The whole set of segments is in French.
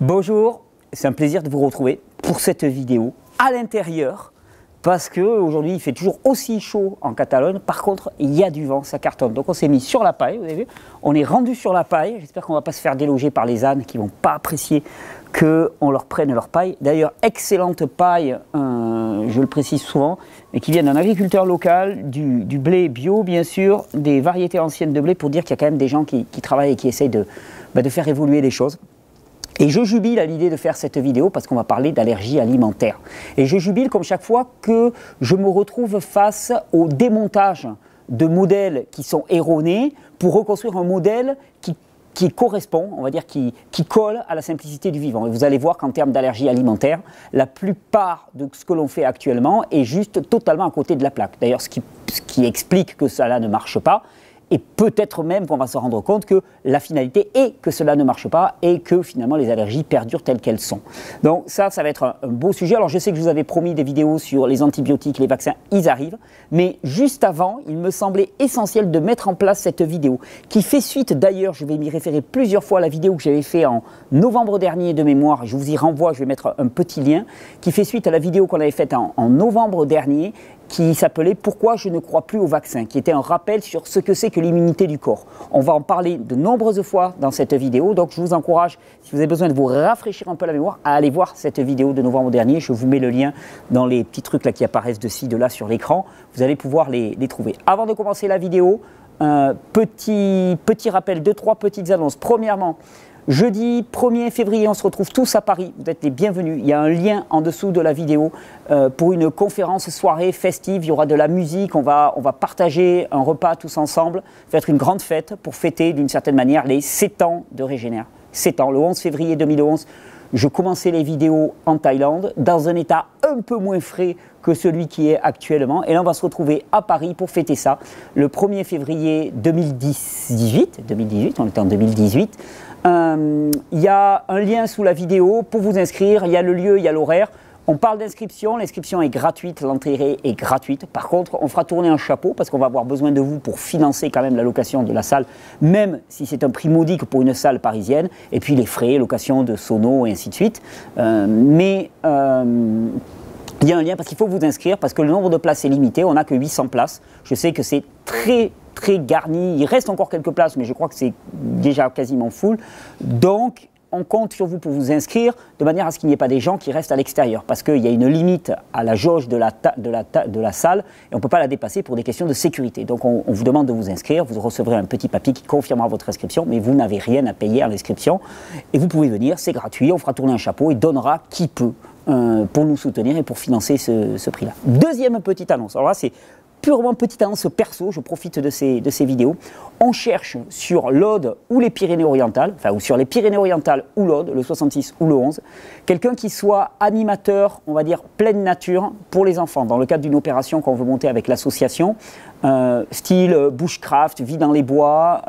Bonjour, c'est un plaisir de vous retrouver pour cette vidéo à l'intérieur parce qu'aujourd'hui il fait toujours aussi chaud en Catalogne. Par contre, il y a du vent, ça cartonne. Donc on s'est mis sur la paille, vous avez vu, on est rendu sur la paille. J'espère qu'on ne va pas se faire déloger par les ânes qui ne vont pas apprécier qu'on leur prenne leur paille. D'ailleurs, excellente paille, je le précise souvent, mais qui vient d'un agriculteur local, du blé bio bien sûr, des variétés anciennes de blé, pour dire qu'il y a quand même des gens qui travaillent et qui essayent de faire évoluer les choses. Et je jubile à l'idée de faire cette vidéo parce qu'on va parler d'allergie alimentaire. Et je jubile comme chaque fois que je me retrouve face au démontage de modèles qui sont erronés pour reconstruire un modèle qui correspond, on va dire, qui colle à la simplicité du vivant. Et vous allez voir qu'en termes d'allergie alimentaire, la plupart de ce que l'on fait actuellement est juste totalement à côté de la plaque. D'ailleurs, ce qui explique que cela ne marche pas. Et peut-être même qu'on va se rendre compte que la finalité est que cela ne marche pas et que finalement les allergies perdurent telles qu'elles sont. Donc ça va être un beau sujet. Alors je sais que je vous avais promis des vidéos sur les antibiotiques, les vaccins, ils arrivent. Mais juste avant, il me semblait essentiel de mettre en place cette vidéo qui fait suite d'ailleurs, je vais m'y référer plusieurs fois à la vidéo que j'avais fait en novembre dernier de mémoire. Je vous y renvoie, je vais mettre un petit lien qui fait suite à la vidéo qu'on avait faite en novembre dernier, qui s'appelait « Pourquoi je ne crois plus au vaccin », qui était un rappel sur ce que c'est que l'immunité du corps. On va en parler de nombreuses fois dans cette vidéo, donc je vous encourage, si vous avez besoin de vous rafraîchir un peu la mémoire, à aller voir cette vidéo de novembre dernier. Je vous mets le lien dans les petits trucs là qui apparaissent de ci, de là sur l'écran. Vous allez pouvoir les trouver. Avant de commencer la vidéo, petit rappel, 2-3 petites annonces. Premièrement, jeudi 1er février, on se retrouve tous à Paris. Vous êtes les bienvenus. Il y a un lien en dessous de la vidéo pour une conférence soirée festive. Il y aura de la musique. On va partager un repas tous ensemble. Ça va être une grande fête pour fêter d'une certaine manière les 7 ans de Régénère. 7 ans. Le 11 février 2011, je commençais les vidéos en Thaïlande dans un état un peu moins frais que celui qui est actuellement. Et là, on va se retrouver à Paris pour fêter ça le 1er février 2018. On était en 2018. Il y a un lien sous la vidéo pour vous inscrire, il y a le lieu, il y a l'horaire. On parle d'inscription, l'inscription est gratuite, l'entrée est gratuite. Par contre, on fera tourner un chapeau parce qu'on va avoir besoin de vous pour financer quand même la location de la salle, même si c'est un prix modique pour une salle parisienne. Et puis les frais, location de sono et ainsi de suite. Il y a un lien parce qu'il faut vous inscrire parce que le nombre de places est limité, on n'a que 800 places. Je sais que c'est très garni, il reste encore quelques places, mais je crois que c'est déjà quasiment full. Donc, on compte sur vous pour vous inscrire, de manière à ce qu'il n'y ait pas des gens qui restent à l'extérieur, parce qu'il y a une limite à la jauge de la salle, et on ne peut pas la dépasser pour des questions de sécurité. Donc, on vous demande de vous inscrire, vous recevrez un petit papier qui confirmera votre inscription, mais vous n'avez rien à payer à l'inscription, et vous pouvez venir, c'est gratuit, on fera tourner un chapeau et donnera qui peut pour nous soutenir et pour financer ce prix-là. Deuxième petite annonce, alors là, c'est purement petite annonce perso, je profite de ces vidéos. On cherche sur l'Aude ou les Pyrénées-Orientales, enfin ou sur les Pyrénées-Orientales ou l'Aude, le 66 ou le 11, quelqu'un qui soit animateur, on va dire pleine nature pour les enfants, dans le cadre d'une opération qu'on veut monter avec l'association, style bushcraft, vie dans les bois,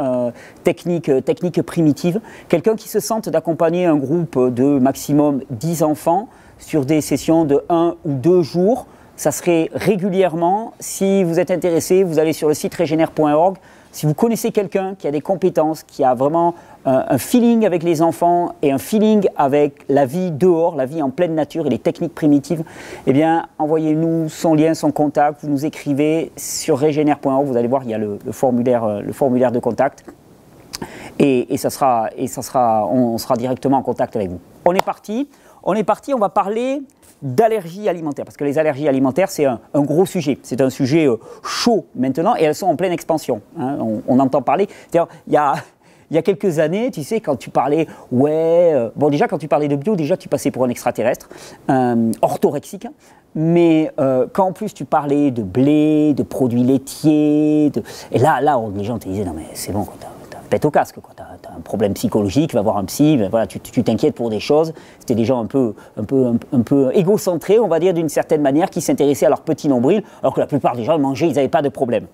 technique primitive, quelqu'un qui se sente d'accompagner un groupe de maximum 10 enfants sur des sessions de 1 ou 2 jours. Ça serait régulièrement. Si vous êtes intéressé, vous allez sur le site regener.org. Si vous connaissez quelqu'un qui a des compétences, qui a vraiment un feeling avec les enfants et un feeling avec la vie dehors, la vie en pleine nature et les techniques primitives, eh bien, envoyez-nous son lien, son contact. Vous nous écrivez sur regener.org. Vous allez voir, il y a le formulaire de contact. Et on sera directement en contact avec vous. On est parti, on va parler d'allergies alimentaires, parce que les allergies alimentaires, c'est un gros sujet. C'est un sujet chaud maintenant, et elles sont en pleine expansion. Hein. On entend parler. D'ailleurs, il y a quelques années, tu sais, quand tu parlais, déjà, quand tu parlais de bio, déjà, tu passais pour un extraterrestre, orthorexique. Mais quand en plus tu parlais de blé, de produits laitiers, et là, les gens te disaient, non mais c'est bon, t'as pète au casque, quoi. T'as un problème psychologique, va voir un psy, voilà, tu t'inquiètes pour des choses. C'était des gens un peu égocentrés, on va dire, d'une certaine manière, qui s'intéressaient à leur petit nombril, alors que la plupart des gens mangeaient, ils n'avaient pas de problème.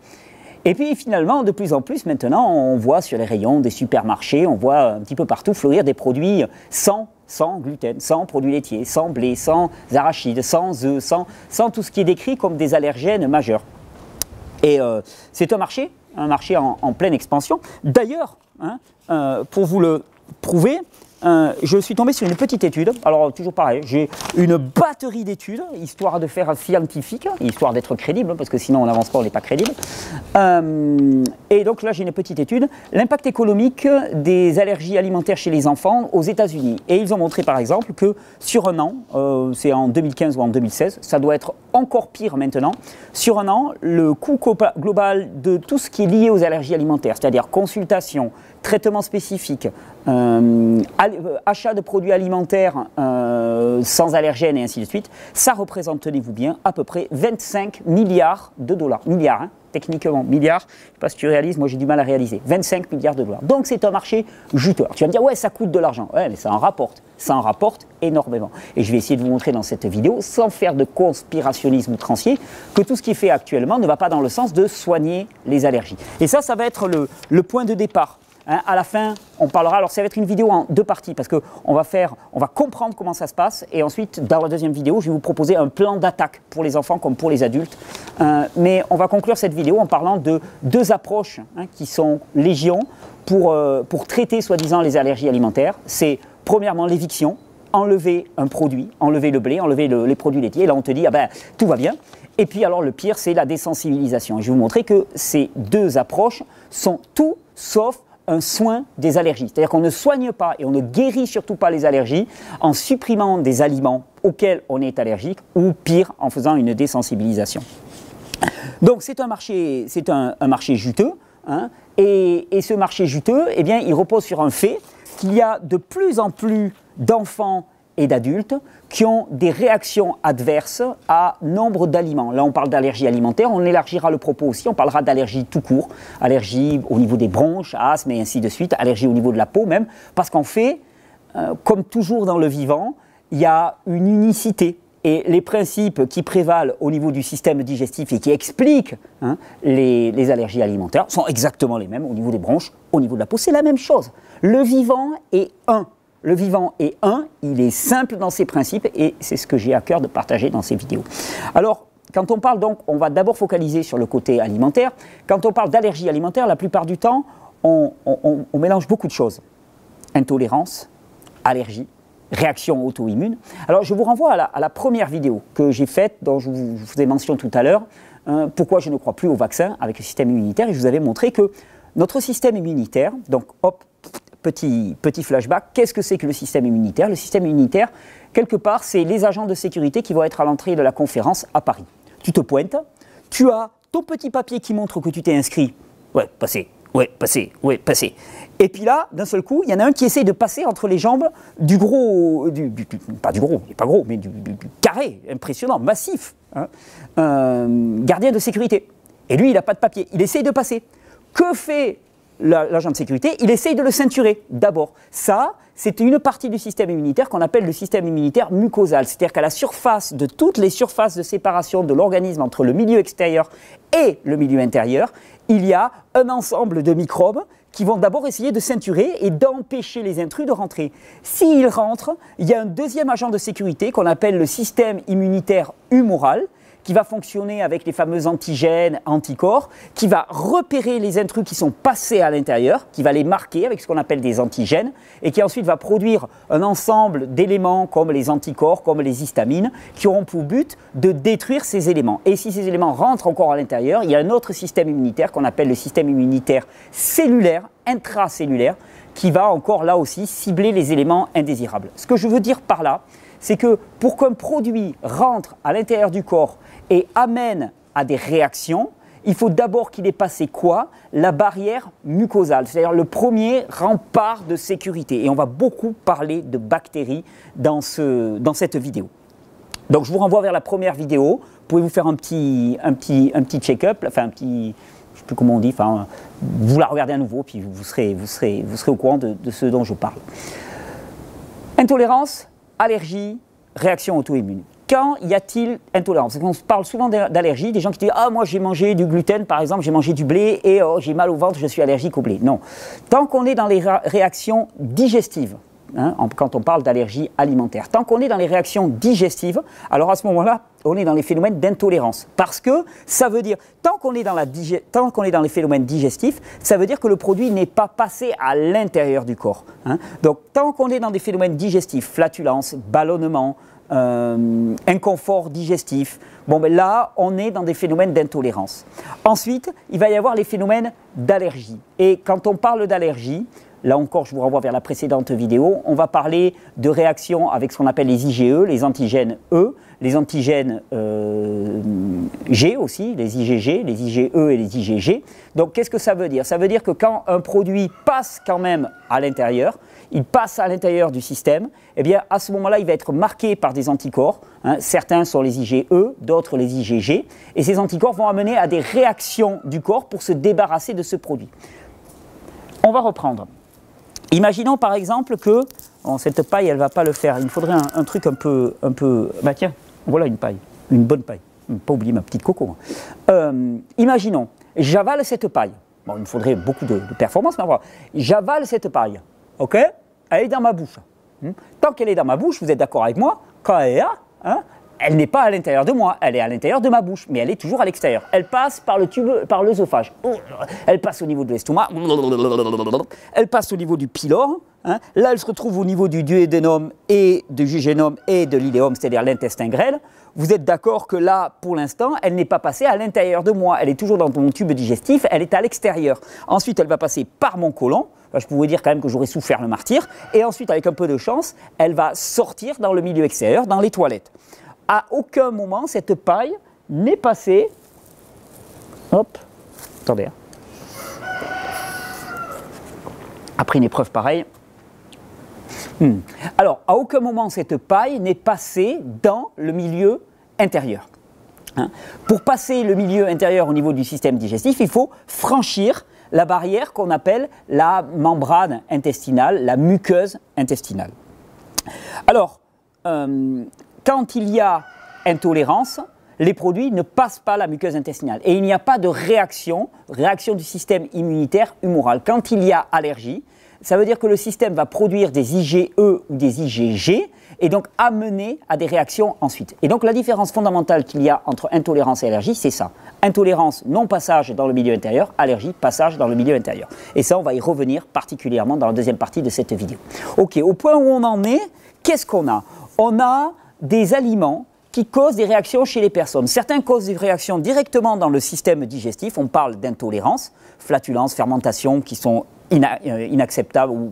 Et puis finalement, de plus en plus maintenant, on voit sur les rayons des supermarchés, on voit un petit peu partout fleurir des produits sans gluten, sans produits laitiers, sans blé, sans arachides, sans œufs, sans tout ce qui est décrit comme des allergènes majeurs. Et c'est un marché en pleine expansion. D'ailleurs, pour vous le prouver, je suis tombé sur une petite étude. Alors, toujours pareil, j'ai une batterie d'études, histoire de faire scientifique, histoire d'être crédible, parce que sinon on n'avance pas, on n'est pas crédible. Et donc là, j'ai une petite étude. L'impact économique des allergies alimentaires chez les enfants aux États-Unis. Et ils ont montré, par exemple, que sur un an, c'est en 2015 ou en 2016, ça doit être encore pire maintenant, sur un an, le coût global de tout ce qui est lié aux allergies alimentaires, c'est-à-dire consultation, traitement spécifique, achat de produits alimentaires sans allergènes et ainsi de suite, ça représente, tenez-vous bien, à peu près 25 milliards de dollars. Milliards, hein, techniquement, milliards. Je ne sais pas si tu réalises, moi j'ai du mal à réaliser. 25 milliards de dollars. Donc c'est un marché juteux. Alors, tu vas me dire, ouais, ça coûte de l'argent. Ouais, mais ça en rapporte. Ça en rapporte énormément. Et je vais essayer de vous montrer dans cette vidéo, sans faire de conspirationnisme outrancier, que tout ce qui est fait actuellement ne va pas dans le sens de soigner les allergies. Et ça va être le point de départ. Hein, à la fin, on parlera, alors ça va être une vidéo en deux parties parce qu'on va comprendre comment ça se passe et ensuite, dans la deuxième vidéo, je vais vous proposer un plan d'attaque pour les enfants comme pour les adultes. Mais on va conclure cette vidéo en parlant de deux approches qui sont légion pour traiter soi-disant les allergies alimentaires. C'est premièrement l'éviction, enlever un produit, enlever le blé, enlever les produits laitiers. Et là, on te dit, ah ben, tout va bien. Et puis alors, le pire, c'est la désensibilisation. Et je vais vous montrer que ces deux approches sont tout sauf un soin des allergies. C'est-à-dire qu'on ne soigne pas et on ne guérit surtout pas les allergies en supprimant des aliments auxquels on est allergique ou pire, en faisant une désensibilisation. Donc c'est un marché juteux, hein, et ce marché juteux, eh bien, il repose sur un fait qu'il y a de plus en plus d'enfants et d'adultes qui ont des réactions adverses à nombre d'aliments. Là, on parle d'allergie alimentaire, on élargira le propos aussi, on parlera d'allergie tout court, allergie au niveau des bronches, asthme et ainsi de suite, allergie au niveau de la peau même, parce qu'en fait, comme toujours dans le vivant, il y a une unicité. Et les principes qui prévalent au niveau du système digestif et qui expliquent les allergies alimentaires sont exactement les mêmes au niveau des bronches, au niveau de la peau, c'est la même chose. Le vivant est un. Le vivant est un, il est simple dans ses principes et c'est ce que j'ai à cœur de partager dans ces vidéos. Alors, quand on parle donc, on va d'abord focaliser sur le côté alimentaire. Quand on parle d'allergie alimentaire, la plupart du temps, on mélange beaucoup de choses. Intolérance, allergie, réaction auto-immune. Alors, je vous renvoie à la première vidéo que j'ai faite, dont je vous ai mentionné tout à l'heure, pourquoi je ne crois plus au vaccin avec le système immunitaire. Et je vous avais montré que notre système immunitaire, donc hop, petit flashback, qu'est-ce que c'est que le système immunitaire? Le système immunitaire, quelque part, c'est les agents de sécurité qui vont être à l'entrée de la conférence à Paris. Tu te pointes, tu as ton petit papier qui montre que tu t'es inscrit. Ouais, passé, ouais, passé, ouais, passé. Et puis là, d'un seul coup, il y en a un qui essaye de passer entre les jambes du gros, pas du gros, il n'est pas gros, mais du carré, impressionnant, massif, hein, gardien de sécurité. Et lui, il n'a pas de papier, il essaye de passer. Que fait l'agent de sécurité? Il essaye de le ceinturer d'abord. Ça, c'est une partie du système immunitaire qu'on appelle le système immunitaire mucosal. C'est-à-dire qu'à la surface de toutes les surfaces de séparation de l'organisme entre le milieu extérieur et le milieu intérieur, il y a un ensemble de microbes qui vont d'abord essayer de ceinturer et d'empêcher les intrus de rentrer. S'ils rentrent, il y a un deuxième agent de sécurité qu'on appelle le système immunitaire humoral, qui va fonctionner avec les fameux antigènes, anticorps, qui va repérer les intrus qui sont passés à l'intérieur, qui va les marquer avec ce qu'on appelle des antigènes, et qui ensuite va produire un ensemble d'éléments comme les anticorps, comme les histamines, qui auront pour but de détruire ces éléments. Et si ces éléments rentrent encore à l'intérieur, il y a un autre système immunitaire qu'on appelle le système immunitaire cellulaire, intracellulaire, qui va encore là aussi cibler les éléments indésirables. Ce que je veux dire par là, c'est que pour qu'un produit rentre à l'intérieur du corps et amène à des réactions, il faut d'abord qu'il ait passé quoi? La barrière mucosale, c'est-à-dire le premier rempart de sécurité. Et on va beaucoup parler de bactéries dans cette vidéo. Donc je vous renvoie vers la première vidéo. Pouvez-vous faire un petit check-up, enfin un petit, je ne sais plus comment on dit, enfin, vous la regardez à nouveau, puis vous serez au courant de ce dont je parle. Intolérance, allergie, réaction auto-immune. Quand y a-t-il intolérance? On parle souvent d'allergie, des gens qui disent « Ah, moi j'ai mangé du gluten, par exemple, j'ai mangé du blé et oh, j'ai mal au ventre, je suis allergique au blé. » Non. Tant qu'on est dans les réactions digestives, hein, quand on parle d'allergie alimentaire. Tant qu'on est dans les réactions digestives, alors à ce moment-là, on est dans les phénomènes d'intolérance. Parce que ça veut dire, tant qu'on est dans les phénomènes digestifs, ça veut dire que le produit n'est pas passé à l'intérieur du corps. Hein. Donc, tant qu'on est dans des phénomènes digestifs, flatulence, ballonnement, inconfort digestif, bon, ben là, on est dans des phénomènes d'intolérance. Ensuite, il va y avoir les phénomènes d'allergie. Et quand on parle d'allergie, là encore, je vous renvoie vers la précédente vidéo, on va parler de réactions avec ce qu'on appelle les IgE, les antigènes E, les antigènes G aussi, les IgG, les IgE et les IgG. Donc, qu'est-ce que ça veut dire? Ça veut dire que quand un produit passe quand même à l'intérieur, il passe à l'intérieur du système, eh bien, à ce moment-là, il va être marqué par des anticorps. Hein. Certains sont les IgE, d'autres les IgG. Et ces anticorps vont amener à des réactions du corps pour se débarrasser de ce produit. On va reprendre. Imaginons par exemple que, bon, cette paille, elle ne va pas le faire. Il me faudrait un truc un peu... Bah tiens, voilà une paille, une bonne paille. Pas oublier ma petite coco. Imaginons, j'avale cette paille. Bon, il me faudrait beaucoup de performance, mais voilà. J'avale cette paille, ok? Elle est dans ma bouche. Tant qu'elle est dans ma bouche, vous êtes d'accord avec moi, quand elle est là, hein, elle n'est pas à l'intérieur de moi, elle est à l'intérieur de ma bouche, mais elle est toujours à l'extérieur. Elle passe par le tube, par l'œsophage. Elle passe au niveau de l'estomac. Elle passe au niveau du pylore. Hein. Là, elle se retrouve au niveau du duodénum et du jejunum et de l'iléum, c'est-à-dire l'intestin grêle. Vous êtes d'accord que là, pour l'instant, elle n'est pas passée à l'intérieur de moi. Elle est toujours dans mon tube digestif, elle est à l'extérieur. Ensuite, elle va passer par mon côlon. Je pouvais dire quand même que j'aurais souffert le martyre. Et ensuite, avec un peu de chance, elle va sortir dans le milieu extérieur, dans les toilettes. À aucun moment, cette paille n'est passée... Hop, attendez. Après une épreuve pareille. Alors, à aucun moment, cette paille n'est passée dans le milieu intérieur. Hein. Pour passer le milieu intérieur au niveau du système digestif, il faut franchir la barrière qu'on appelle la membrane intestinale, la muqueuse intestinale. Alors, quand il y a intolérance, les produits ne passent pas la muqueuse intestinale. Et il n'y a pas de réaction du système immunitaire humoral. Quand il y a allergie, ça veut dire que le système va produire des IgE ou des IgG et donc amener à des réactions ensuite. Et donc la différence fondamentale qu'il y a entre intolérance et allergie, c'est ça. Intolérance, non-passage dans le milieu intérieur, allergie, passage dans le milieu intérieur. Et ça, on va y revenir particulièrement dans la deuxième partie de cette vidéo. Ok, au point où on en est, qu'est-ce qu'on a? On a des aliments qui causent des réactions chez les personnes. Certains causent des réactions directement dans le système digestif. On parle d'intolérance, flatulence, fermentation, qui sont inacceptables ou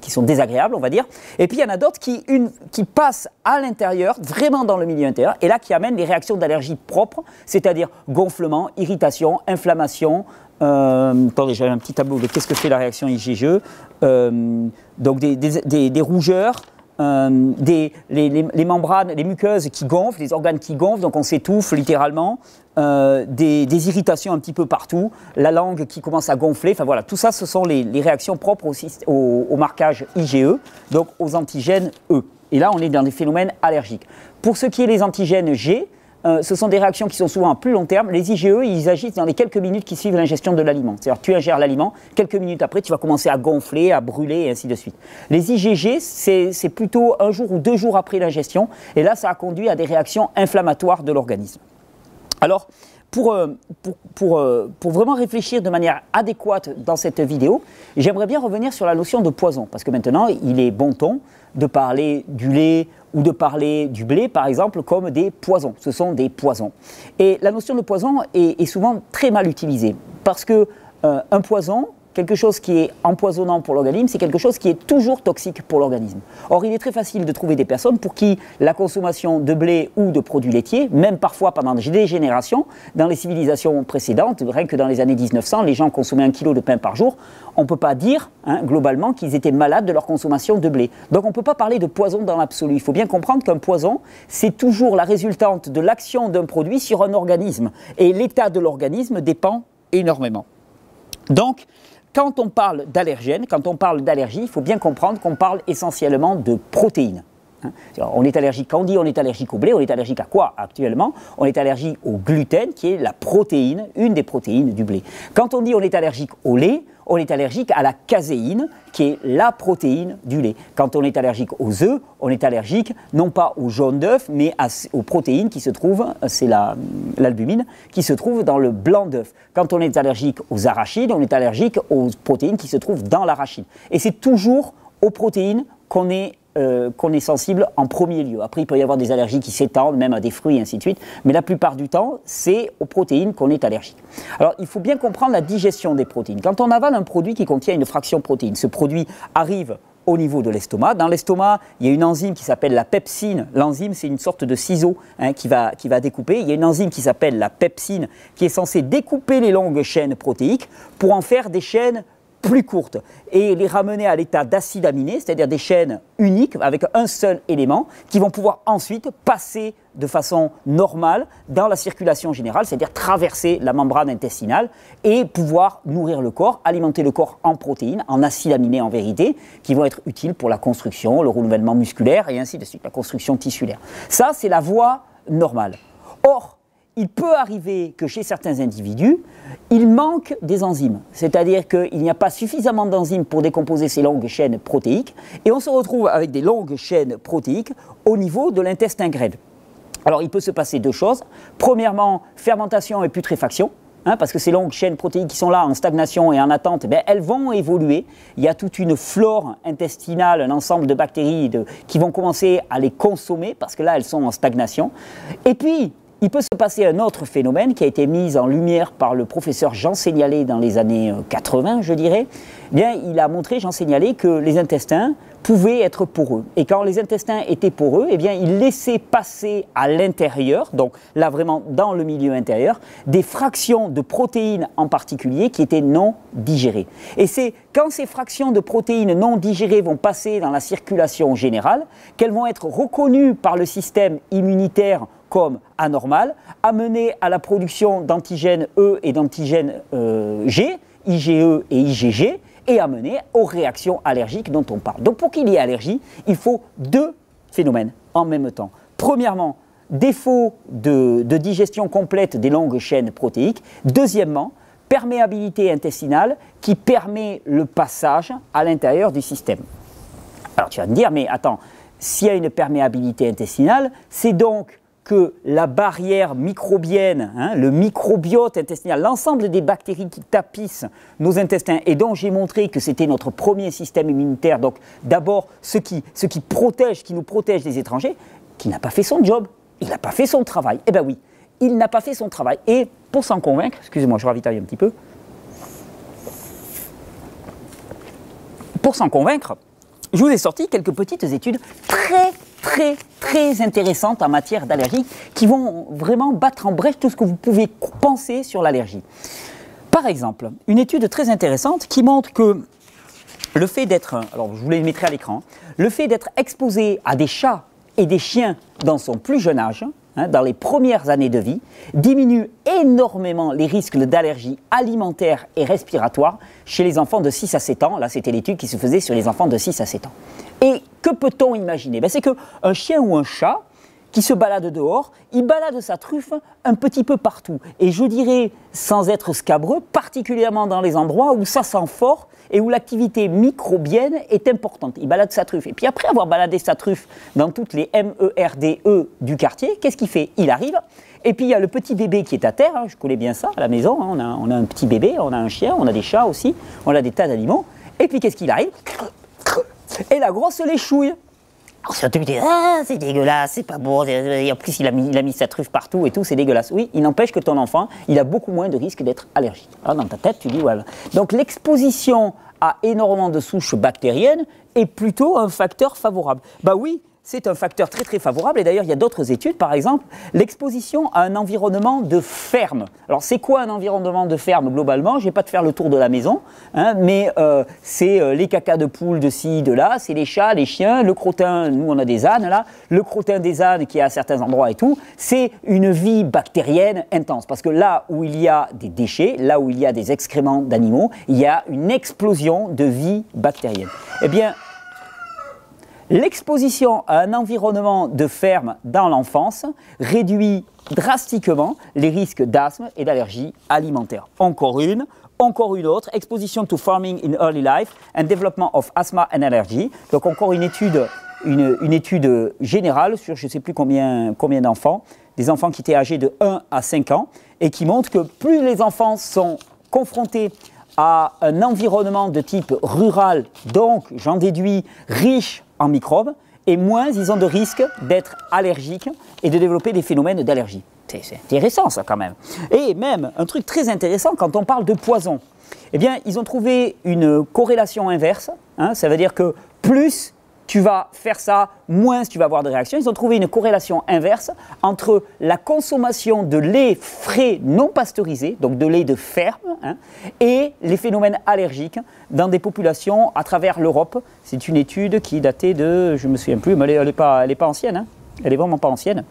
qui sont désagréables, on va dire. Et puis il y en a d'autres qui passent à l'intérieur, vraiment dans le milieu intérieur, et là qui amènent des réactions d'allergie propres, c'est-à-dire gonflement, irritation, inflammation. Attendez, j'avais un petit tableau de qu'est-ce que fait la réaction IgG. Donc des rougeurs. Les membranes, les muqueuses qui gonflent, les organes qui gonflent, donc on s'étouffe littéralement, des irritations un petit peu partout, la langue qui commence à gonfler, enfin voilà, tout ça ce sont les réactions propres au marquage IgE, donc aux antigènes E. Et là on est dans des phénomènes allergiques. Pour ce qui est des antigènes G, ce sont des réactions qui sont souvent à plus long terme. Les IgE, ils agissent dans les quelques minutes qui suivent l'ingestion de l'aliment. C'est-à-dire tu ingères l'aliment, quelques minutes après, tu vas commencer à gonfler, à brûler, et ainsi de suite. Les IgG, c'est plutôt 1 jour ou 2 jours après l'ingestion. Et là, ça a conduit à des réactions inflammatoires de l'organisme. Alors, pour vraiment réfléchir de manière adéquate dans cette vidéo, j'aimerais bien revenir sur la notion de poison. Parce que maintenant, il est bon ton de parler du lait ou de parler du blé, par exemple, comme des poisons. Ce sont des poisons. Et la notion de poison est souvent très mal utilisée. Parce que un poison, quelque chose qui est empoisonnant pour l'organisme, c'est quelque chose qui est toujours toxique pour l'organisme. Or, il est très facile de trouver des personnes pour qui la consommation de blé ou de produits laitiers, même parfois pendant des générations, dans les civilisations précédentes, rien que dans les années 1900, les gens consommaient 1 kilo de pain par jour, on ne peut pas dire, globalement, qu'ils étaient malades de leur consommation de blé. Donc on ne peut pas parler de poison dans l'absolu. Il faut bien comprendre qu'un poison, c'est toujours la résultante de l'action d'un produit sur un organisme. Et l'état de l'organisme dépend énormément. Donc, quand on parle d'allergènes, quand on parle d'allergie, il faut bien comprendre qu'on parle essentiellement de protéines. On est allergique, quand on dit on est allergique au blé, on est allergique à quoi actuellement? On est allergique au gluten, qui est la protéine, une des protéines du blé. Quand on dit on est allergique au lait, on est allergique à la caséine, qui est la protéine du lait. Quand on est allergique aux œufs, on est allergique non pas au jaune d'œuf, mais aux protéines qui se trouvent, c'est l'albumine, qui se trouve dans le blanc d'œuf. Quand on est allergique aux arachides, on est allergique aux protéines qui se trouvent dans l'arachide. Et c'est toujours aux protéines qu'on est sensible en premier lieu. Après, il peut y avoir des allergies qui s'étendent, même à des fruits, et ainsi de suite. Mais la plupart du temps, c'est aux protéines qu'on est allergique. Alors, il faut bien comprendre la digestion des protéines. Quand on avale un produit qui contient une fraction protéine, ce produit arrive au niveau de l'estomac. Dans l'estomac, il y a une enzyme qui s'appelle la pepsine. L'enzyme, c'est une sorte de ciseau qui va découper. Il y a une enzyme qui s'appelle la pepsine qui est censée découper les longues chaînes protéiques pour en faire des chaînes plus courtes et les ramener à l'état d'acide aminé, c'est-à-dire des chaînes uniques avec un seul élément qui vont pouvoir ensuite passer de façon normale dans la circulation générale, c'est-à-dire traverser la membrane intestinale et pouvoir nourrir le corps, alimenter le corps en protéines, en acides aminés en vérité, qui vont être utiles pour la construction, le renouvellement musculaire et ainsi de suite, la construction tissulaire. Ça, c'est la voie normale. Or, il peut arriver que chez certains individus, il manque des enzymes. C'est-à-dire qu'il n'y a pas suffisamment d'enzymes pour décomposer ces longues chaînes protéiques et on se retrouve avec des longues chaînes protéiques au niveau de l'intestin grêle. Alors il peut se passer deux choses. Premièrement, fermentation et putréfaction. Parce que ces longues chaînes protéiques qui sont là en stagnation et en attente, elles vont évoluer. Il y a toute une flore intestinale, un ensemble de bactéries qui vont commencer à les consommer parce que là, elles sont en stagnation. Et puis, il peut se passer un autre phénomène qui a été mis en lumière par le professeur Jean Seignalé dans les années 80, je dirais. Bien, il a montré, Jean Seignalé, que les intestins pouvaient être poreux. Et quand les intestins étaient poreux, eh bien, il laissait passer à l'intérieur, donc là vraiment dans le milieu intérieur, des fractions de protéines en particulier qui étaient non digérées. Et c'est quand ces fractions de protéines non digérées vont passer dans la circulation générale qu'elles vont être reconnues par le système immunitaire comme anormal, amener à la production d'antigènes E et d'antigènes G, IgE et IgG, et amener aux réactions allergiques dont on parle. Donc pour qu'il y ait allergie, il faut deux phénomènes en même temps. Premièrement, défaut de digestion complète des longues chaînes protéiques. Deuxièmement, perméabilité intestinale qui permet le passage à l'intérieur du système. Alors tu vas me dire, mais attends, s'il y a une perméabilité intestinale, c'est donc que la barrière microbienne, le microbiote intestinal, l'ensemble des bactéries qui tapissent nos intestins et dont j'ai montré que c'était notre premier système immunitaire, donc d'abord ce qui nous protège des étrangers, qui n'a pas fait son job, il n'a pas fait son travail. Eh bien oui, il n'a pas fait son travail. Et pour s'en convaincre, excusez-moi, je ravitaille un petit peu, pour s'en convaincre, je vous ai sorti quelques petites études très intéressantes en matière d'allergie qui vont vraiment battre en brèche tout ce que vous pouvez penser sur l'allergie. Par exemple, une étude très intéressante qui montre que le fait d'être, alors je vous les mettrai à l'écran, le fait d'être exposé à des chats et des chiens dans son plus jeune âge, dans les premières années de vie, diminue énormément les risques d'allergie alimentaire et respiratoire chez les enfants de 6 à 7 ans. Là, c'était l'étude qui se faisait sur les enfants de 6 à 7 ans. Et que peut-on imaginer? C'est qu'un chien ou un chat qui se balade dehors, il balade sa truffe un petit peu partout. Et je dirais, sans être scabreux, particulièrement dans les endroits où ça sent fort et où l'activité microbienne est importante. Il balade sa truffe. Et puis après avoir baladé sa truffe dans toutes les MERDE du quartier, qu'est-ce qu'il fait? Il arrive, et puis il y a le petit bébé qui est à terre, je connais bien ça à la maison, on a un petit bébé, on a un chien, on a des chats aussi, on a des tas d'animaux, et puis qu'est-ce qu'il arrive? Et la grosse léchouille. Alors surtout, tu dis, ah, c'est dégueulasse, c'est pas bon, et en plus il a mis sa truffe partout et tout, c'est dégueulasse. Oui, il n'empêche que ton enfant, il a beaucoup moins de risques d'être allergique. Alors dans ta tête, tu dis, voilà. Donc l'exposition à énormément de souches bactériennes est plutôt un facteur favorable. Bah oui, c'est un facteur très favorable, et d'ailleurs il y a d'autres études, par exemple, l'exposition à un environnement de ferme. Alors c'est quoi un environnement de ferme globalement? Je ne vais pas te faire le tour de la maison, mais c'est les cacas de poules de ci, de là, c'est les chats, les chiens, le crottin, nous on a des ânes là, le crottin des ânes qui est à certains endroits et tout, c'est une vie bactérienne intense, parce que là où il y a des déchets, là où il y a des excréments d'animaux, il y a une explosion de vie bactérienne. Eh bien, L'exposition à un environnement de ferme dans l'enfance réduit drastiquement les risques d'asthme et d'allergie alimentaire. Encore une autre, exposition to farming in early life and development of asthma and allergy. Donc encore une étude générale sur je ne sais plus combien d'enfants, des enfants qui étaient âgés de 1 à 5 ans, et qui montre que plus les enfants sont confrontés à un environnement de type rural, donc j'en déduis riche en microbes, et moins ils ont de risque d'être allergiques et de développer des phénomènes d'allergie. C'est intéressant ça quand même. Et même un truc très intéressant quand on parle de poison, eh bien ils ont trouvé une corrélation inverse, hein, ça veut dire que plus tu vas faire ça, moins tu vas avoir de réactions. Ils ont trouvé une corrélation inverse entre la consommation de lait frais non pasteurisé, donc de lait de ferme, hein, et les phénomènes allergiques dans des populations à travers l'Europe. C'est une étude qui datait de, je ne me souviens plus, mais elle n'est pas ancienne, hein, elle n'est vraiment pas ancienne.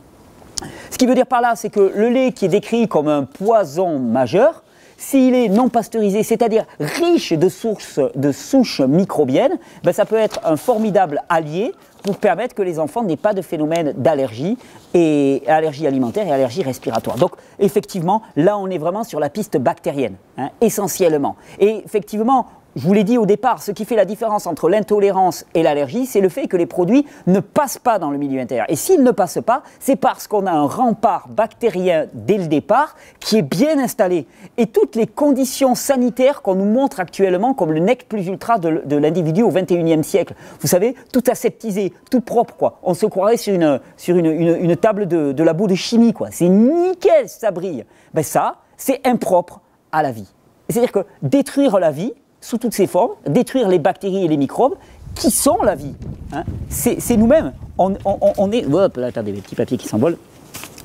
Ce qui veut dire par là, c'est que le lait qui est décrit comme un poison majeur, s'il est non pasteurisé, c'est-à-dire riche de souches microbiennes, ben ça peut être un formidable allié pour permettre que les enfants n'aient pas de phénomène d'allergie, et allergie alimentaire et allergie respiratoire. Donc effectivement, là on est vraiment sur la piste bactérienne, hein, essentiellement. Et effectivement, je vous l'ai dit au départ, ce qui fait la différence entre l'intolérance et l'allergie, c'est le fait que les produits ne passent pas dans le milieu intérieur. Et s'ils ne passent pas, c'est parce qu'on a un rempart bactérien dès le départ qui est bien installé. Et toutes les conditions sanitaires qu'on nous montre actuellement, comme le nec plus ultra de l'individu au XXIe siècle, vous savez, tout aseptisé, tout propre, quoi. On se croirait sur une table de labo de chimie, quoi. C'est nickel, ça brille. Ben ça, c'est impropre à la vie. C'est-à-dire que détruire la vie, sous toutes ses formes, détruire les bactéries et les microbes qui sont la vie. Hein. C'est nous-mêmes. On est... Hop, là, attendez, les petits papiers qui s'envolent.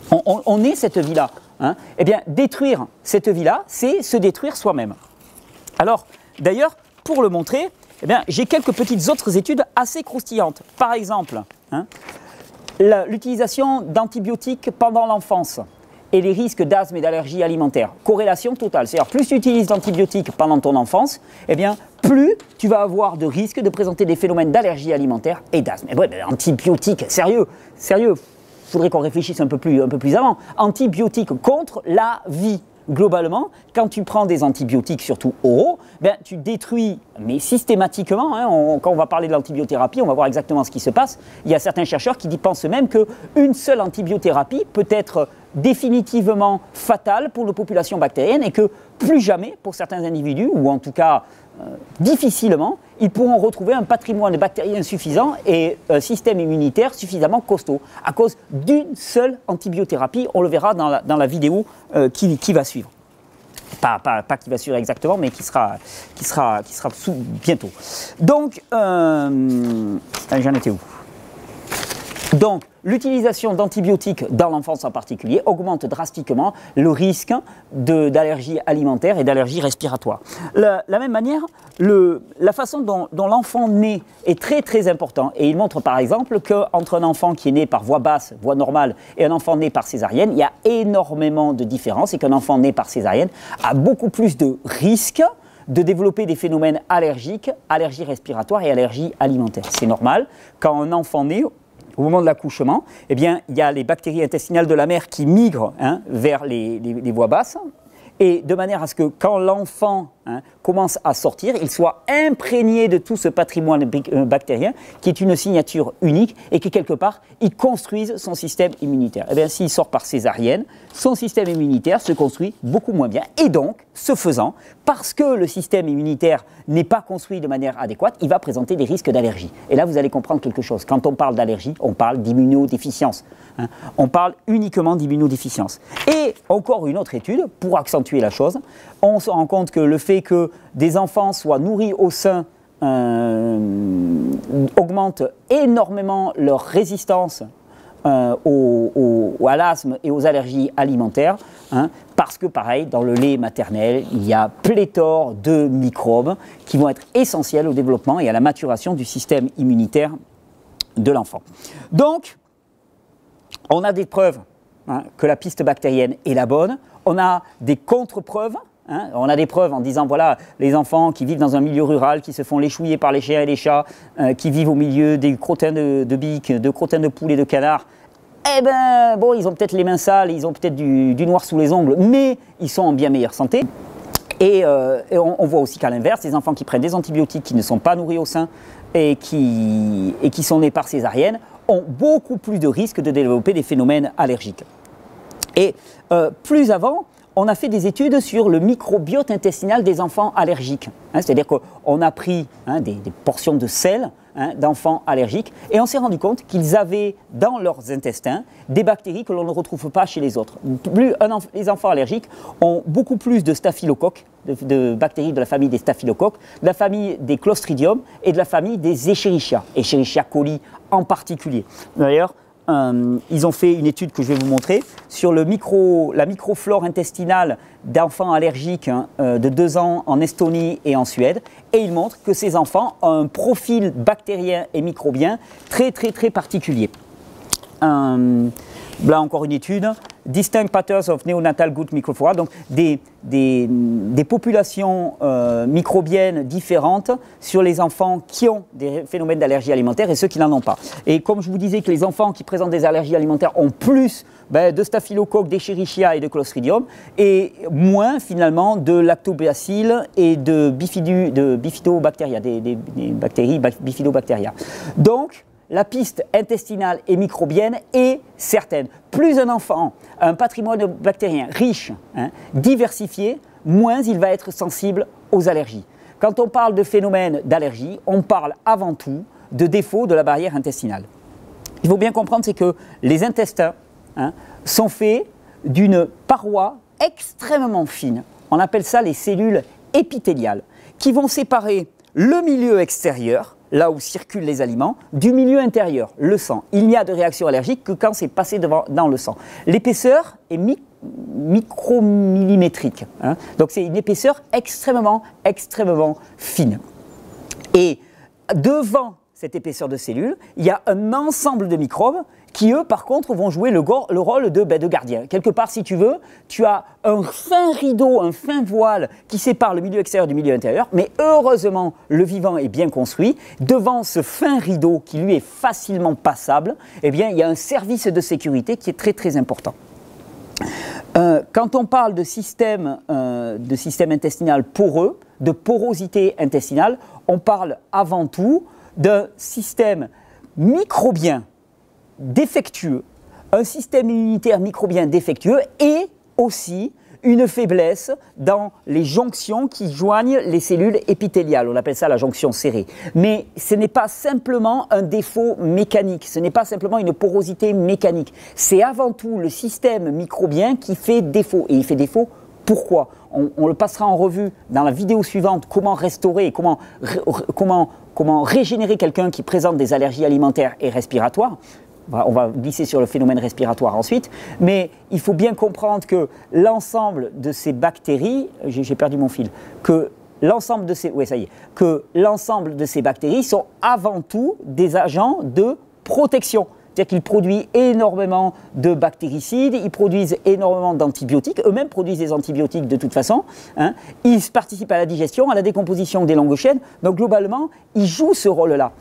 On est cette vie-là. Hein. Eh bien, détruire cette vie-là, c'est se détruire soi-même. Alors, d'ailleurs, pour le montrer, eh bien, j'ai quelques petites autres études assez croustillantes. Par exemple, hein, l'utilisation d'antibiotiques pendant l'enfance et les risques d'asthme et d'allergie alimentaire. Corrélation totale. C'est-à-dire, plus tu utilises d'antibiotiques pendant ton enfance, eh bien, plus tu vas avoir de risques de présenter des phénomènes d'allergie alimentaire et d'asthme. Et ouais, antibiotiques, sérieux, il faudrait qu'on réfléchisse un peu plus avant. Antibiotiques contre la vie. Globalement, quand tu prends des antibiotiques, surtout oraux, ben, tu détruis, mais systématiquement, hein, quand on va parler de l'antibiothérapie, on va voir exactement ce qui se passe. Il y a certains chercheurs qui pensent même qu'une seule antibiothérapie peut être définitivement fatale pour nos populations bactériennes et que plus jamais, pour certains individus, ou en tout cas difficilement, ils pourront retrouver un patrimoine bactérien suffisant et un système immunitaire suffisamment costaud à cause d'une seule antibiothérapie. On le verra dans la vidéo qui va suivre. Pas qui va suivre exactement, mais qui sera bientôt. Donc, j'en étais où ? Donc, l'utilisation d'antibiotiques dans l'enfance en particulier augmente drastiquement le risque d'allergie alimentaire et d'allergie respiratoire. La même manière, la façon dont l'enfant naît est très très important. Et il montre par exemple qu'entre un enfant qui est né par voie basse, voie normale, et un enfant né par césarienne, il y a énormément de différences et qu'un enfant né par césarienne a beaucoup plus de risques de développer des phénomènes allergiques, allergie respiratoire et allergie alimentaire. C'est normal, quand un enfant naît, au moment de l'accouchement, eh bien, il y a les bactéries intestinales de la mère qui migrent vers les voies basses, et de manière à ce que quand l'enfant commence à sortir, il soit imprégné de tout ce patrimoine bactérien qui est une signature unique et que quelque part, il construise son système immunitaire. Eh bien, s'il sort par césarienne, son système immunitaire se construit beaucoup moins bien et donc, ce faisant, parce que le système immunitaire n'est pas construit de manière adéquate, il va présenter des risques d'allergie. Et là, vous allez comprendre quelque chose. Quand on parle d'allergie, on parle d'immunodéficience. On parle uniquement d'immunodéficience. Et encore une autre étude, pour accentuer la chose, on se rend compte que le fait que des enfants soient nourris au sein augmente énormément leur résistance à l'asthme et aux allergies alimentaires, parce que pareil, dans le lait maternel, il y a pléthore de microbes qui vont être essentiels au développement et à la maturation du système immunitaire de l'enfant. Donc, on a des preuves que la piste bactérienne est la bonne, on a des contre-preuves Hein. On a des preuves en disant, voilà, les enfants qui vivent dans un milieu rural, qui se font léchouiller par les chiens et les chats, qui vivent au milieu des crottins de biques, de crottins de poules et de canards, eh ben, bon, ils ont peut-être les mains sales, ils ont peut-être du noir sous les ongles, mais ils sont en bien meilleure santé. Et on voit aussi qu'à l'inverse, les enfants qui prennent des antibiotiques, qui ne sont pas nourris au sein et qui sont nés par césarienne, ont beaucoup plus de risques de développer des phénomènes allergiques. Et plus avant, on a fait des études sur le microbiote intestinal des enfants allergiques. Hein, c'est-à-dire qu'on a pris des portions de sel d'enfants allergiques et on s'est rendu compte qu'ils avaient dans leurs intestins des bactéries que l'on ne retrouve pas chez les autres. Les enfants allergiques ont beaucoup plus de staphylocoques, de bactéries de la famille des staphylocoques, de la famille des clostridium et de la famille des Escherichia, Escherichia coli en particulier. D'ailleurs, ils ont fait une étude que je vais vous montrer sur la microflore intestinale d'enfants allergiques de 2 ans en Estonie et en Suède. Et ils montrent que ces enfants ont un profil bactérien et microbien très particulier. Là encore une étude, Distinct Patterns of Neonatal Gut Microflora, donc des populations microbiennes différentes sur les enfants qui ont des phénomènes d'allergie alimentaire et ceux qui n'en ont pas. Et comme je vous disais que les enfants qui présentent des allergies alimentaires ont plus de staphylocoques, d'Escherichia et de Clostridium et moins finalement de lactobacilles et de bifidobacteria, des bactéries bifidobacteria. Donc, la piste intestinale et microbienne est certaine. Plus un enfant a un patrimoine bactérien riche, diversifié, moins il va être sensible aux allergies. Quand on parle de phénomène d'allergie, on parle avant tout de défaut de la barrière intestinale. Il faut bien comprendre, c'est que les intestins sont faits d'une paroi extrêmement fine. On appelle ça les cellules épithéliales, qui vont séparer le milieu extérieur, là où circulent les aliments, du milieu intérieur, le sang. Il n'y a de réaction allergique que quand c'est passé dans le sang. L'épaisseur est micromillimétrique. Donc c'est une épaisseur extrêmement fine. Et devant cette épaisseur de cellules, il y a un ensemble de microbes qui, eux, par contre, vont jouer le rôle de gardien. Quelque part, si tu veux, tu as un fin rideau, un fin voile qui sépare le milieu extérieur du milieu intérieur, mais heureusement, le vivant est bien construit. Devant ce fin rideau qui, lui, est facilement passable, eh bien, il y a un service de sécurité qui est très important. Quand on parle de système intestinal poreux, de porosité intestinale, on parle avant tout d'un système microbien défectueux, un système immunitaire microbien défectueux et aussi une faiblesse dans les jonctions qui joignent les cellules épithéliales. On appelle ça la jonction serrée. Mais ce n'est pas simplement un défaut mécanique, ce n'est pas simplement une porosité mécanique. C'est avant tout le système microbien qui fait défaut. Et il fait défaut pourquoi ? On le passera en revue dans la vidéo suivante, comment restaurer, comment régénérer quelqu'un qui présente des allergies alimentaires et respiratoires. On va glisser sur le phénomène respiratoire ensuite, mais il faut bien comprendre que l'ensemble de ces bactéries, j'ai perdu mon fil, que l'ensemble de ces bactéries sont avant tout des agents de protection. C'est-à-dire qu'ils produisent énormément de bactéricides, ils produisent énormément d'antibiotiques, eux-mêmes produisent des antibiotiques de toute façon, ils participent à la digestion, à la décomposition des longues chaînes, donc globalement, ils jouent ce rôle-là.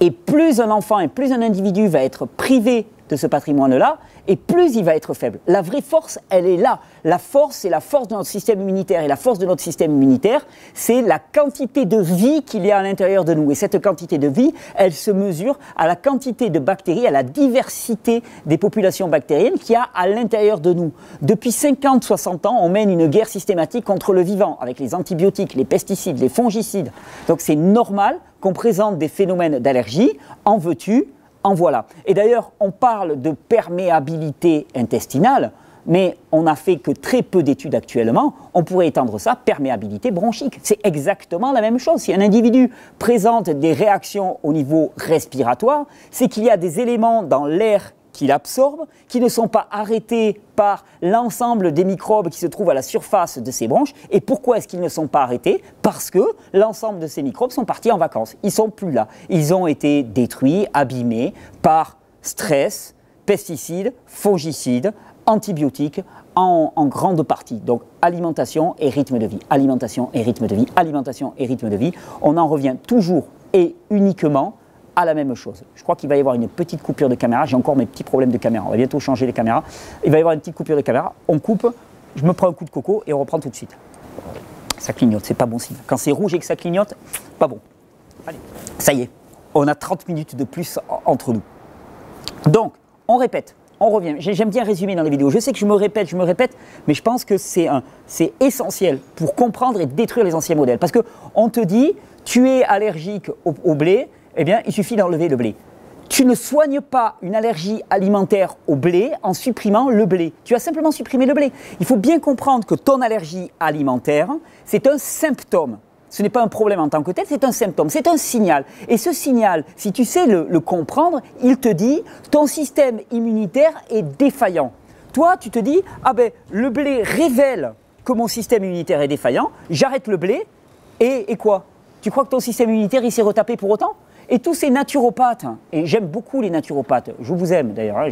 Et plus un enfant et plus un individu va être privé de ce patrimoine-là, et plus il va être faible. La vraie force, elle est là. La force, c'est la force de notre système immunitaire. Et la force de notre système immunitaire, c'est la quantité de vie qu'il y a à l'intérieur de nous. Et cette quantité de vie, elle se mesure à la quantité de bactéries, à la diversité des populations bactériennes qu'il y a à l'intérieur de nous. Depuis 50-60 ans, on mène une guerre systématique contre le vivant, avec les antibiotiques, les pesticides, les fongicides. Donc c'est normal qu'on présente des phénomènes d'allergie. En veux-tu ? En voilà. Et d'ailleurs, on parle de perméabilité intestinale, mais on n'a fait que très peu d'études actuellement. On pourrait étendre ça, perméabilité bronchique. C'est exactement la même chose. Si un individu présente des réactions au niveau respiratoire, c'est qu'il y a des éléments dans l'air qu'il absorbe, qui ne sont pas arrêtés par l'ensemble des microbes qui se trouvent à la surface de ces bronches. Et pourquoi est-ce qu'ils ne sont pas arrêtés ? Parce que l'ensemble de ces microbes sont partis en vacances. Ils ne sont plus là. Ils ont été détruits, abîmés par stress, pesticides, fongicides, antibiotiques, en grande partie. Donc alimentation et rythme de vie, alimentation et rythme de vie, alimentation et rythme de vie. On en revient toujours et uniquement à la même chose. Je crois qu'il va y avoir une petite coupure de caméra. J'ai encore mes petits problèmes de caméra. On va bientôt changer les caméras. Il va y avoir une petite coupure de caméra. On coupe, je me prends un coup de coco et on reprend tout de suite. Ça clignote, c'est pas bon signe. Quand c'est rouge et que ça clignote, pas bon. Allez, ça y est, on a 30 minutes de plus entre nous. Donc, on répète, on revient. J'aime bien résumer dans les vidéos. Je sais que je me répète, mais je pense que c'est essentiel pour comprendre et détruire les anciens modèles. Parce qu'on te dit, tu es allergique au blé, eh bien, il suffit d'enlever le blé. Tu ne soignes pas une allergie alimentaire au blé en supprimant le blé. Tu as simplement supprimé le blé. Il faut bien comprendre que ton allergie alimentaire, c'est un symptôme. Ce n'est pas un problème en tant que tel, c'est un symptôme, c'est un signal. Et ce signal, si tu sais le comprendre, il te dit ton système immunitaire est défaillant. Toi, tu te dis, ah ben, le blé révèle que mon système immunitaire est défaillant, j'arrête le blé, et quoi? Tu crois que ton système immunitaire, il s'est retapé pour autant? Et tous ces naturopathes, et j'aime beaucoup les naturopathes, je vous aime d'ailleurs, hein,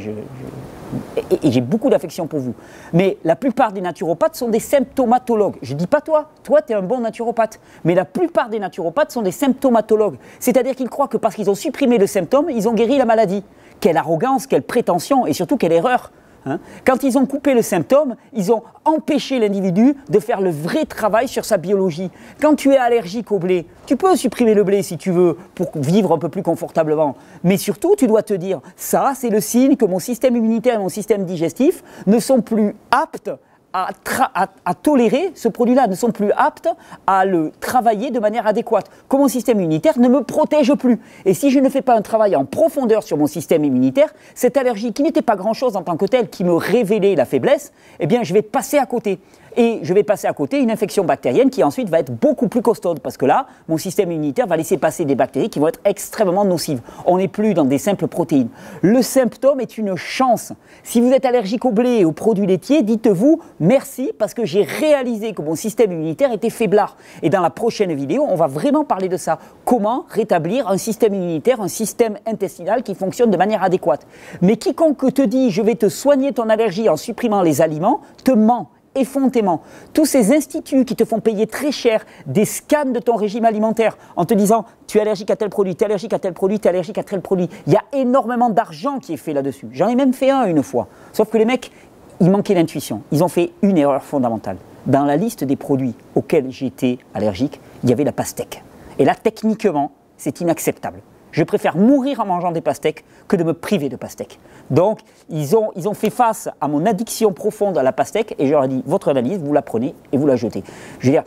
et j'ai beaucoup d'affection pour vous, mais la plupart des naturopathes sont des symptomatologues. Je ne dis pas toi tu es un bon naturopathe, mais la plupart des naturopathes sont des symptomatologues. C'est-à-dire qu'ils croient que parce qu'ils ont supprimé le symptôme, ils ont guéri la maladie. Quelle arrogance, quelle prétention et surtout quelle erreur. Hein? Quand ils ont coupé le symptôme, ils ont empêché l'individu de faire le vrai travail sur sa biologie. Quand tu es allergique au blé, tu peux supprimer le blé si tu veux pour vivre un peu plus confortablement. Mais surtout, tu dois te dire, ça c'est le signe que mon système immunitaire et mon système digestif ne sont plus aptes à tolérer ce produit-là, ne sont plus aptes à le travailler de manière adéquate. Que mon système immunitaire ne me protège plus. Et si je ne fais pas un travail en profondeur sur mon système immunitaire, cette allergie qui n'était pas grand-chose en tant que telle, qui me révélait la faiblesse, eh bien je vais passer à côté. Et je vais passer à côté une infection bactérienne qui ensuite va être beaucoup plus costaude parce que là, mon système immunitaire va laisser passer des bactéries qui vont être extrêmement nocives. On n'est plus dans des simples protéines. Le symptôme est une chance. Si vous êtes allergique au blé et aux produits laitiers, dites-vous merci parce que j'ai réalisé que mon système immunitaire était faiblard. Et dans la prochaine vidéo, on va vraiment parler de ça. Comment rétablir un système immunitaire, un système intestinal qui fonctionne de manière adéquate. Mais quiconque te dit je vais te soigner ton allergie en supprimant les aliments, te ment. Effrontément. Tous ces instituts qui te font payer très cher des scans de ton régime alimentaire en te disant tu es allergique à tel produit, tu es allergique à tel produit, tu es allergique à tel produit. Il y a énormément d'argent qui est fait là-dessus. J'en ai même fait un une fois. Sauf que les mecs, ils manquaient d'intuition. Ils ont fait une erreur fondamentale. Dans la liste des produits auxquels j'étais allergique, il y avait la pastèque. Et là, techniquement, c'est inacceptable. Je préfère mourir en mangeant des pastèques que de me priver de pastèques. Donc, ils ont fait face à mon addiction profonde à la pastèque et je leur ai dit, votre analyse, vous la prenez et vous la jetez. Je veux dire,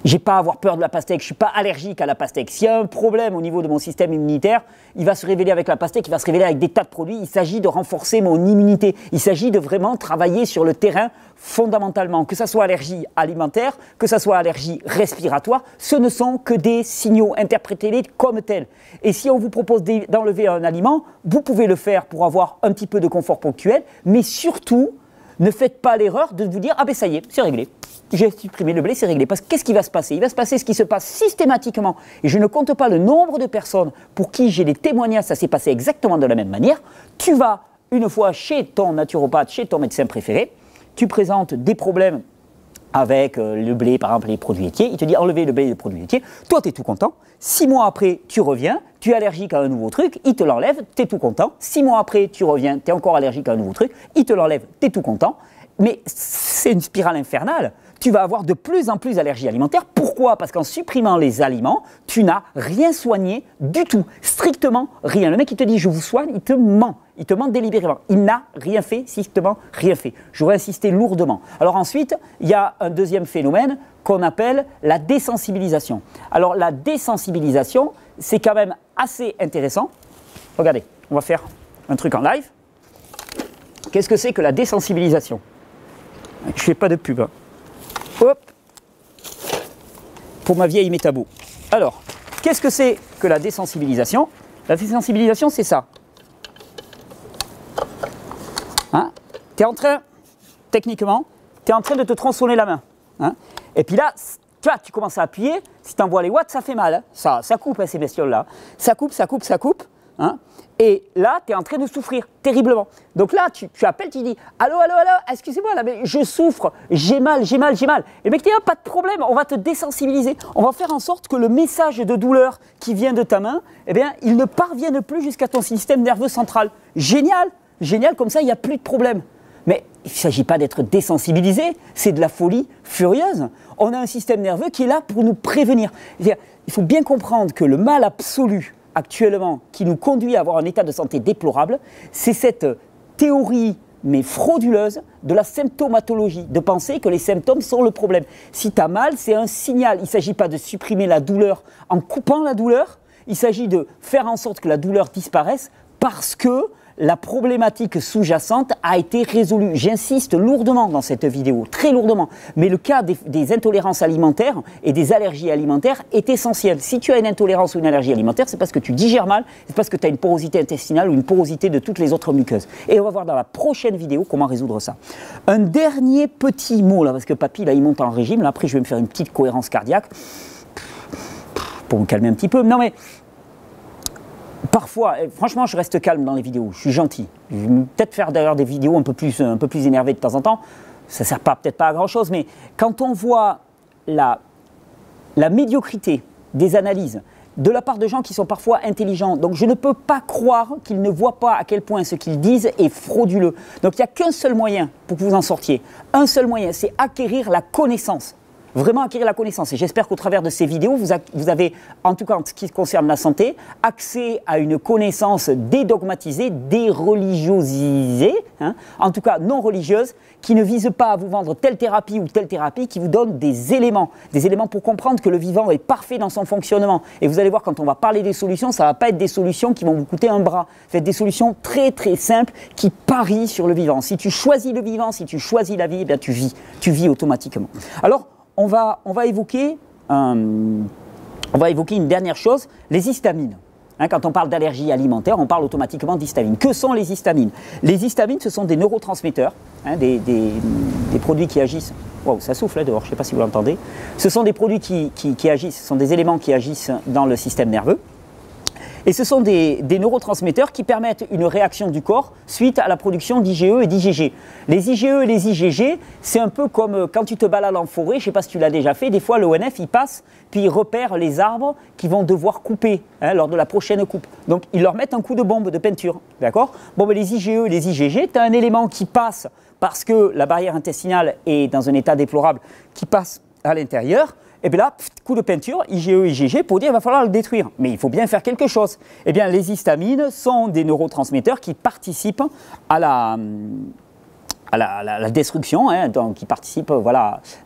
j'ai pas à avoir peur de la pastèque, je suis pas allergique à la pastèque. S'il y a un problème au niveau de mon système immunitaire, il va se révéler avec la pastèque, il va se révéler avec des tas de produits. Il s'agit de renforcer mon immunité. Il s'agit de vraiment travailler sur le terrain fondamentalement. Que ça soit allergie alimentaire, que ça soit allergie respiratoire, ce ne sont que des signaux. Interprétez-les comme tels. Et si on vous propose d'enlever un aliment, vous pouvez le faire pour avoir un petit peu de confort ponctuel, mais surtout, ne faites pas l'erreur de vous dire « Ah ben ça y est, c'est réglé. J'ai supprimé le blé, c'est réglé. » Parce que qu'est-ce qui va se passer? Il va se passer ce qui se passe systématiquement. Et je ne compte pas le nombre de personnes pour qui j'ai des témoignages, ça s'est passé exactement de la même manière. Tu vas une fois chez ton naturopathe, chez ton médecin préféré, tu présentes des problèmes avec le blé, par exemple les produits laitiers. Il te dit enlevez le blé et les produits laitiers. Toi, tu es tout content. 6 mois après, tu reviens, tu es allergique à un nouveau truc, il te l'enlève, tu es tout content. 6 mois après, tu reviens, tu es encore allergique à un nouveau truc, il te l'enlève, tu es tout content. Mais c'est une spirale infernale. Tu vas avoir de plus en plus d'allergies alimentaires. Pourquoi? Parce qu'en supprimant les aliments, tu n'as rien soigné du tout. Strictement rien. Le mec qui te dit je vous soigne, il te ment. Il te ment délibérément. Il n'a rien fait, strictement rien fait. J'aurais insisté lourdement. Alors ensuite, il y a un deuxième phénomène qu'on appelle la désensibilisation. Alors la désensibilisation, c'est quand même assez intéressant. Regardez, on va faire un truc en live. Qu'est-ce que c'est que la désensibilisation? Je ne fais pas de pub. Hein. Hop, pour ma vieille métabo. Alors, qu'est-ce que c'est que la désensibilisation? La désensibilisation, c'est ça. Hein? Tu es en train, techniquement, tu es en train de te tronçonner la main. Hein? Et puis là, tu vois, tu commences à appuyer. Si tu envoies les watts, ça fait mal. Hein? Ça coupe, hein, ces bestioles-là. Ça coupe, ça coupe, ça coupe. hein, et là, tu es en train de souffrir terriblement. Donc là, tu appelles, tu dis « Allô, allô, allô, excusez-moi, là, mais je souffre, j'ai mal, j'ai mal, j'ai mal. » Et le mec dit « Pas de problème, on va te désensibiliser. On va faire en sorte que le message de douleur qui vient de ta main, eh bien, il ne parvienne plus jusqu'à ton système nerveux central. » Génial, génial, comme ça, il n'y a plus de problème. Mais il ne s'agit pas d'être désensibilisé, c'est de la folie furieuse. On a un système nerveux qui est là pour nous prévenir. Il faut bien comprendre que le mal absolu actuellement qui nous conduit à avoir un état de santé déplorable, c'est cette théorie, mais frauduleuse, de la symptomatologie, de penser que les symptômes sont le problème. Si tu as mal, c'est un signal. Il ne s'agit pas de supprimer la douleur en coupant la douleur, il s'agit de faire en sorte que la douleur disparaisse parce que la problématique sous-jacente a été résolue. J'insiste lourdement dans cette vidéo, très lourdement. Mais le cas des intolérances alimentaires et des allergies alimentaires est essentiel. Si tu as une intolérance ou une allergie alimentaire, c'est parce que tu digères mal, c'est parce que tu as une porosité intestinale ou une porosité de toutes les autres muqueuses. Et on va voir dans la prochaine vidéo comment résoudre ça. Un dernier petit mot, là, parce que papy, là, il monte en régime. Là, après, je vais me faire une petite cohérence cardiaque pour me calmer un petit peu. Non, mais parfois, franchement, je reste calme dans les vidéos, je suis gentil. Je vais peut-être faire d'ailleurs des vidéos un peu plus énervées de temps en temps. Ça ne sert peut-être pas à grand-chose, mais quand on voit la médiocrité des analyses de la part de gens qui sont parfois intelligents, donc je ne peux pas croire qu'ils ne voient pas à quel point ce qu'ils disent est frauduleux. Donc il n'y a qu'un seul moyen pour que vous en sortiez. Un seul moyen, c'est acquérir la connaissance. Vraiment acquérir la connaissance. Et j'espère qu'au travers de ces vidéos, vous avez, en tout cas en ce qui concerne la santé, accès à une connaissance dédogmatisée, déreligiosisée, hein, en tout cas non religieuse, qui ne vise pas à vous vendre telle thérapie ou telle thérapie, qui vous donne des éléments pour comprendre que le vivant est parfait dans son fonctionnement. Et vous allez voir, quand on va parler des solutions, ça ne va pas être des solutions qui vont vous coûter un bras. Ça va être des solutions très très simples qui parient sur le vivant. Si tu choisis le vivant, si tu choisis la vie, eh bien tu vis automatiquement. Alors, on va évoquer une dernière chose, les histamines. Hein, quand on parle d'allergie alimentaire, on parle automatiquement d'histamines. Que sont les histamines? Les histamines, ce sont des neurotransmetteurs, hein, des produits qui agissent. Wow, ça souffle là dehors, je ne sais pas si vous l'entendez. Ce sont des produits qui agissent, ce sont des éléments qui agissent dans le système nerveux. Et ce sont des neurotransmetteurs qui permettent une réaction du corps suite à la production d'IgE et d'IgG. Les IgE et les IgG, c'est un peu comme quand tu te balades en forêt, je ne sais pas si tu l'as déjà fait, des fois l'ONF il passe, puis il repère les arbres qui vont devoir couper lors de la prochaine coupe. Donc ils leur mettent un coup de bombe de peinture, d'accord? Bon, ben, les IgE et les IgG, tu as un élément qui passe parce que la barrière intestinale est dans un état déplorable, qui passe à l'intérieur. Et bien là, coup de peinture, IgE, IgG, pour dire qu'il va falloir le détruire. Mais il faut bien faire quelque chose. Eh bien, les histamines sont des neurotransmetteurs qui participent à la destruction, hein, donc qui participent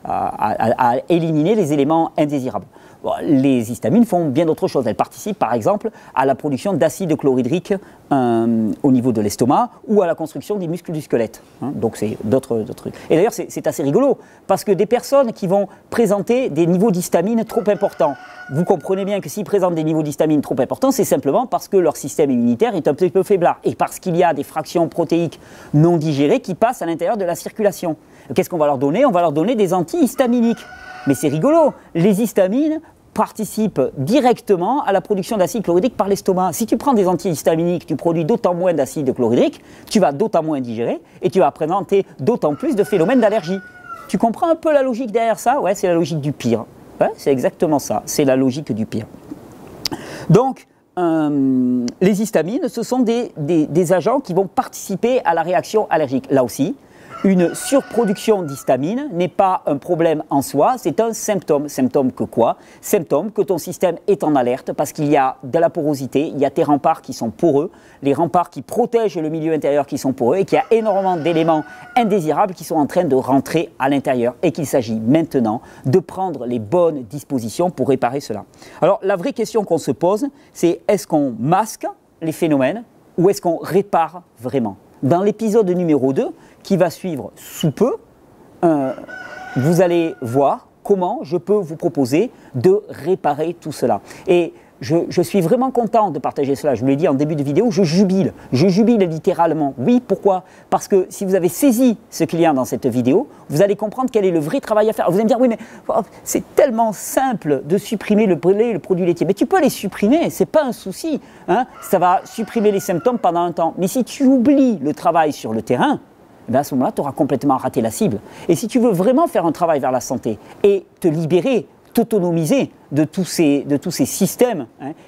à éliminer les éléments indésirables. Bon, les histamines font bien d'autres choses. Elles participent par exemple à la production d'acide chlorhydrique au niveau de l'estomac ou à la construction des muscles du squelette. Hein, donc c'est d'autres trucs. Et d'ailleurs c'est assez rigolo parce que des personnes qui vont présenter des niveaux d'histamine trop importants, vous comprenez bien que s'ils présentent des niveaux d'histamine trop importants, c'est simplement parce que leur système immunitaire est un petit peu faiblard et parce qu'il y a des fractions protéiques non digérées qui passent à l'intérieur de la circulation. Qu'est-ce qu'on va leur donner? On va leur donner des antihistaminiques. Mais c'est rigolo, les histamines participent directement à la production d'acide chlorhydrique par l'estomac. Si tu prends des antihistaminiques, tu produis d'autant moins d'acide chlorhydrique, tu vas d'autant moins digérer et tu vas présenter d'autant plus de phénomènes d'allergie. Tu comprends un peu la logique derrière ça? Ouais, c'est la logique du pire. Ouais, c'est exactement ça, c'est la logique du pire. Donc, les histamines, ce sont des agents qui vont participer à la réaction allergique. Là aussi, une surproduction d'histamine n'est pas un problème en soi, c'est un symptôme. Symptôme que quoi? Symptôme que ton système est en alerte parce qu'il y a de la porosité, il y a tes remparts qui sont poreux, les remparts qui protègent le milieu intérieur qui sont poreux et qu'il y a énormément d'éléments indésirables qui sont en train de rentrer à l'intérieur et qu'il s'agit maintenant de prendre les bonnes dispositions pour réparer cela. Alors la vraie question qu'on se pose, c'est est-ce qu'on masque les phénomènes ou est-ce qu'on répare vraiment? Dans l'épisode numéro 2, qui va suivre sous peu, vous allez voir comment je peux vous proposer de réparer tout cela. Et je suis vraiment content de partager cela. Je vous l'ai dit en début de vidéo, je jubile littéralement. Oui, pourquoi? Parce que si vous avez saisi ce qu'il y a dans cette vidéo, vous allez comprendre quel est le vrai travail à faire. Vous allez me dire, oui, mais c'est tellement simple de supprimer le lait et le produit laitier. Mais tu peux les supprimer, c'est pas un souci. Hein. Ça va supprimer les symptômes pendant un temps. Mais si tu oublies le travail sur le terrain, eh bien à ce moment-là, tu auras complètement raté la cible. Et si tu veux vraiment faire un travail vers la santé et te libérer, t'autonomiser de tous ces systèmes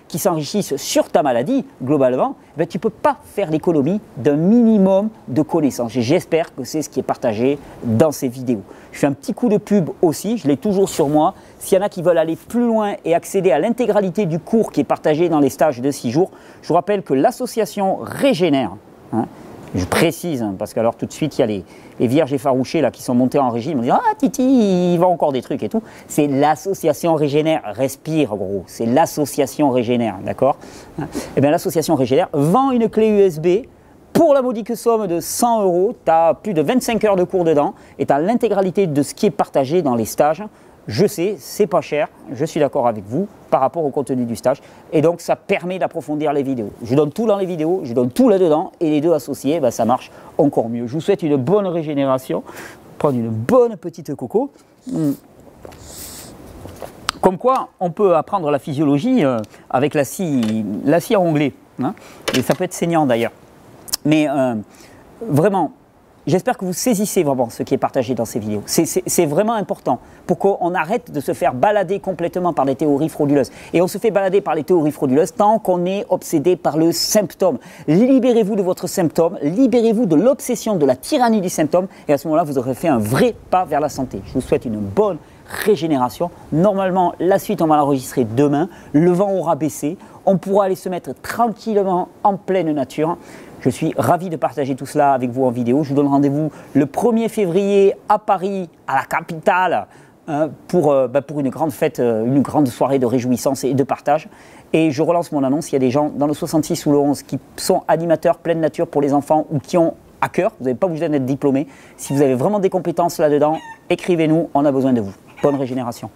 qui s'enrichissent sur ta maladie, globalement, eh tu ne peux pas faire l'économie d'un minimum de connaissances. Et j'espère que c'est ce qui est partagé dans ces vidéos. Je fais un petit coup de pub aussi, je l'ai toujours sur moi. S'il y en a qui veulent aller plus loin et accéder à l'intégralité du cours qui est partagé dans les stages de 6 jours, je vous rappelle que l'association Régénère, je précise, parce qu'alors tout de suite, il y a les vierges effarouchées là, qui sont montées en régime. On dit « Ah, Titi, il va encore des trucs et tout ». C'est l'association Régénère, respire gros, c'est l'association Régénère, d'accord? Eh bien l'association Régénère vend une clé USB pour la modique somme de 100 €. Tu as plus de 25 heures de cours dedans et tu as l'intégralité de ce qui est partagé dans les stages. Je sais, c'est pas cher, je suis d'accord avec vous par rapport au contenu du stage. Et donc, ça permet d'approfondir les vidéos. Je donne tout dans les vidéos, je donne tout là-dedans. Et les deux associés, ben, ça marche encore mieux. Je vous souhaite une bonne régénération. Prendre une bonne petite coco. Comme quoi, on peut apprendre la physiologie avec la scie à onglet. Hein. Et ça peut être saignant d'ailleurs. Mais vraiment... J'espère que vous saisissez vraiment ce qui est partagé dans ces vidéos. C'est vraiment important pour qu'on arrête de se faire balader complètement par les théories frauduleuses. Et on se fait balader par les théories frauduleuses tant qu'on est obsédé par le symptôme. Libérez-vous de votre symptôme, libérez-vous de l'obsession, de la tyrannie du symptôme, et à ce moment-là, vous aurez fait un vrai pas vers la santé. Je vous souhaite une bonne régénération. Normalement, la suite, on va l'enregistrer demain. Le vent aura baissé. On pourra aller se mettre tranquillement en pleine nature. Je suis ravi de partager tout cela avec vous en vidéo. Je vous donne rendez-vous le 1er février à Paris, à la capitale, pour une grande fête, une grande soirée de réjouissance et de partage. Et je relance mon annonce. Il y a des gens dans le 66 ou le 11 qui sont animateurs pleine nature pour les enfants ou qui ont à cœur. Vous n'avez pas besoin d'être diplômé. Si vous avez vraiment des compétences là-dedans, écrivez-nous, on a besoin de vous. Bonne régénération.